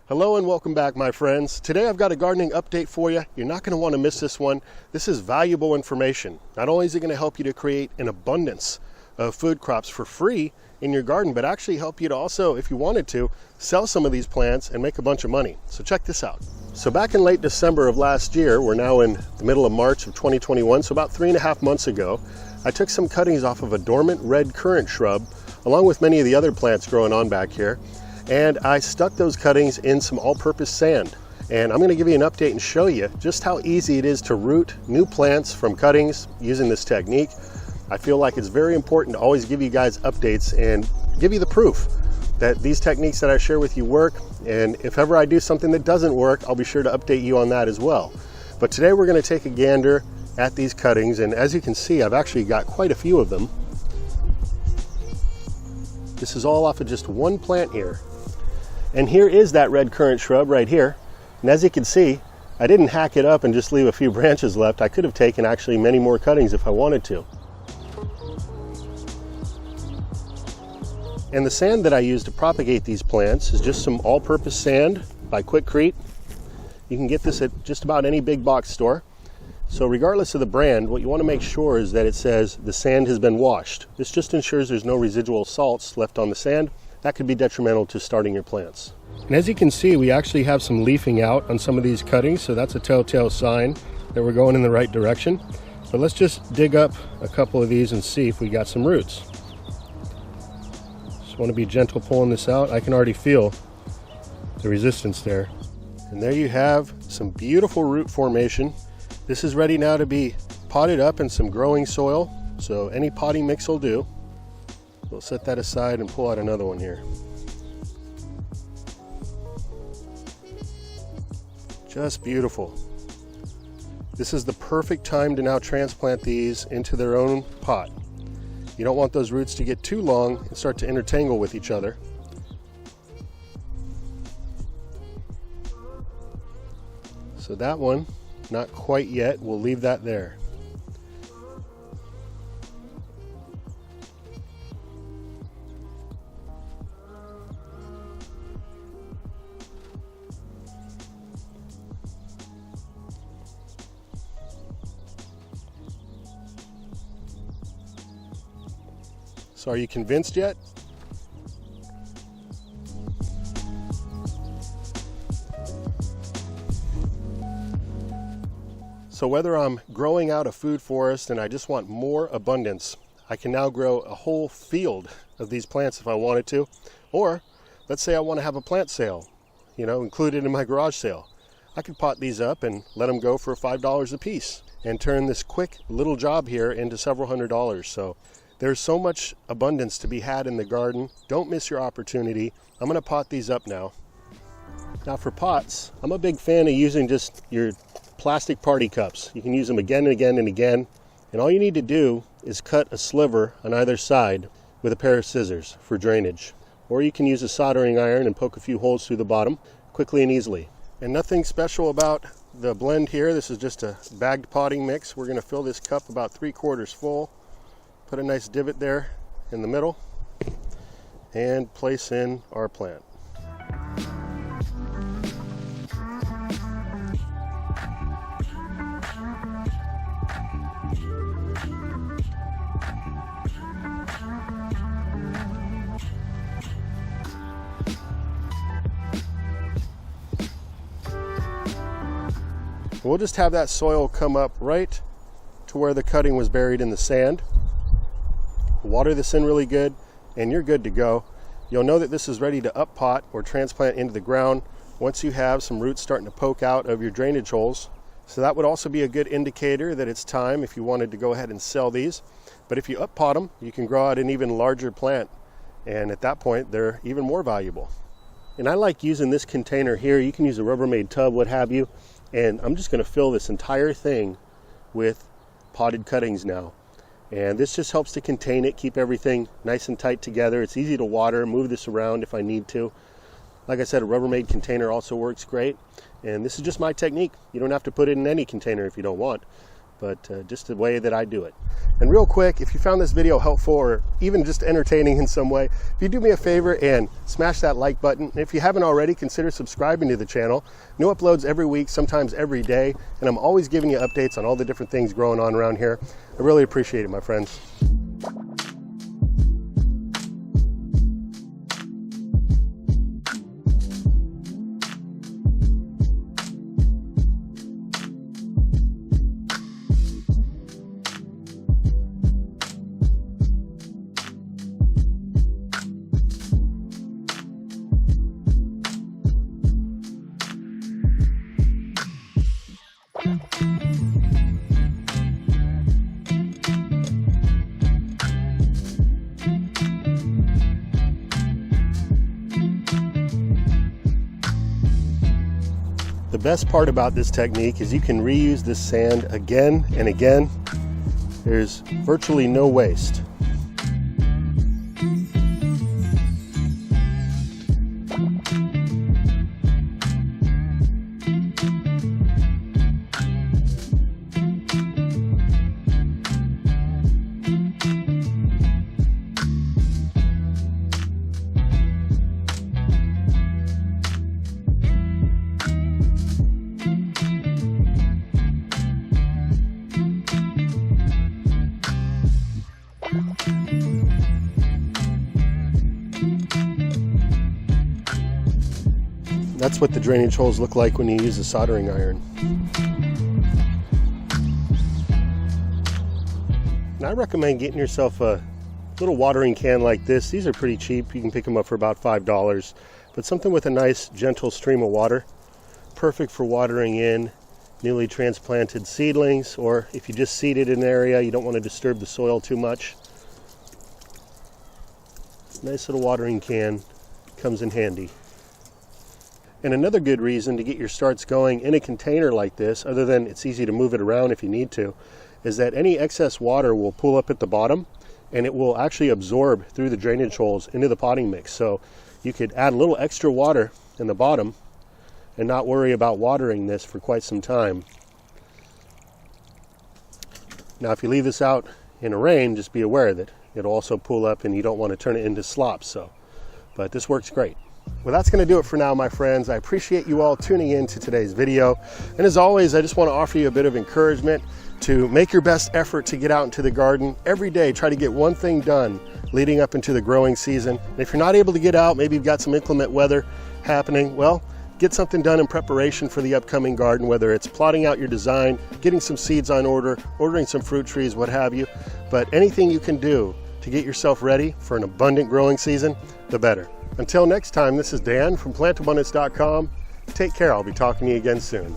Hello and welcome back, my friends. Today I've got a gardening update for you. You're not going to want to miss this one. This is valuable information. Not only is it going to help you to create an abundance of food crops for free in your garden, but actually help you to also, if you wanted to, sell some of these plants and make a bunch of money. So check this out. So back in late December of last year, we're now in the middle of March of 2021, so about 3.5 months ago, I took some cuttings off of a dormant red currant shrub, along with many of the other plants growing on back here. And I stuck those cuttings in some all-purpose sand. And I'm going to give you an update and show you just how easy it is to root new plants from cuttings using this technique. I feel like it's very important to always give you guys updates and give you the proof that these techniques that I share with you work. And if ever I do something that doesn't work, I'll be sure to update you on that as well. But today we're going to take a gander at these cuttings. And as you can see, I've actually got quite a few of them. This is all off of just one plant here. And here is that red currant shrub right here. And as you can see, I didn't hack it up and just leave a few branches left. I could have taken actually many more cuttings if I wanted to. And the sand that I use to propagate these plants is just some all-purpose sand by Quikrete. You can get this at just about any big box store. So regardless of the brand, what you want to make sure is that it says the sand has been washed. This just ensures there's no residual salts left on the sand. That could be detrimental to starting your plants. And as you can see, we actually have some leafing out on some of these cuttings, so that's a telltale sign that we're going in the right direction. But let's just dig up a couple of these and see if we got some roots. Just want to be gentle pulling this out. I can already feel the resistance there. And there you have some beautiful root formation. This is ready now to be potted up in some growing soil, so any potting mix will do. We'll set that aside and pull out another one here. Just beautiful. This is the perfect time to now transplant these into their own pot. You don't want those roots to get too long and start to intertangle with each other. So that one, not quite yet, we'll leave that there. So are you convinced yet? So whether I'm growing out a food forest and I just want more abundance, I can now grow a whole field of these plants if I wanted to. Or let's say I want to have a plant sale, included in my garage sale. I could pot these up and let them go for $5 a piece and turn this quick little job here into several $100s. So there's so much abundance to be had in the garden. Don't miss your opportunity. I'm going to pot these up now. Now for pots, I'm a big fan of using just your plastic party cups. You can use them again and again and again. And all you need to do is cut a sliver on either side with a pair of scissors for drainage. Or you can use a soldering iron and poke a few holes through the bottom quickly and easily. And nothing special about the blend here. This is just a bagged potting mix. We're going to fill this cup about 3/4 full. Put a nice divot there in the middle and place in our plant. We'll just have that soil come up right to where the cutting was buried in the sand. Water this in really good and you're good to go. You'll know that this is ready to up pot or transplant into the ground once you have some roots starting to poke out of your drainage holes. So that would also be a good indicator that it's time if you wanted to go ahead and sell these. But if you up pot them, you can grow out an even larger plant, and at that point they're even more valuable. And I like using this container here. You can use a Rubbermaid tub, what have you, and I'm just going to fill this entire thing with potted cuttings now. And this just helps to contain it, keep everything nice and tight together. It's easy to water, move this around if I need to. Like I said, a Rubbermaid container also works great. And this is just my technique. You don't have to put it in any container if you don't want. but just the way that I do it. And real quick, if you found this video helpful or even just entertaining in some way, if you do me a favor and smash that like button, and if you haven't already, consider subscribing to the channel. New uploads every week, sometimes every day, and I'm always giving you updates on all the different things going on around here. I really appreciate it, my friends. The best part about this technique is you can reuse this sand again and again. There's virtually no waste. That's what the drainage holes look like when you use a soldering iron. And I recommend getting yourself a little watering can like this. These are pretty cheap. You can pick them up for about $5. But something with a nice gentle stream of water. Perfect for watering in newly transplanted seedlings, or if you just seeded an area, you don't want to disturb the soil too much. Nice little watering can comes in handy. And another good reason to get your starts going in a container like this, other than it's easy to move it around if you need to, is that any excess water will pool up at the bottom and it will actually absorb through the drainage holes into the potting mix. So you could add a little extra water in the bottom and not worry about watering this for quite some time. Now if you leave this out in a rain, just be aware that it'll also pool up and you don't want to turn it into slops. But this works great. Well, that's going to do it for now, my friends. I appreciate you all tuning in to today's video. And as always, I just want to offer you a bit of encouragement to make your best effort to get out into the garden every day. Try to get one thing done leading up into the growing season. And if you're not able to get out, maybe you've got some inclement weather happening, well, get something done in preparation for the upcoming garden, whether it's plotting out your design, getting some seeds on order, ordering some fruit trees, what have you. But anything you can do to get yourself ready for an abundant growing season, the better. Until next time, this is Dan from plantabundance.com. Take care. I'll be talking to you again soon.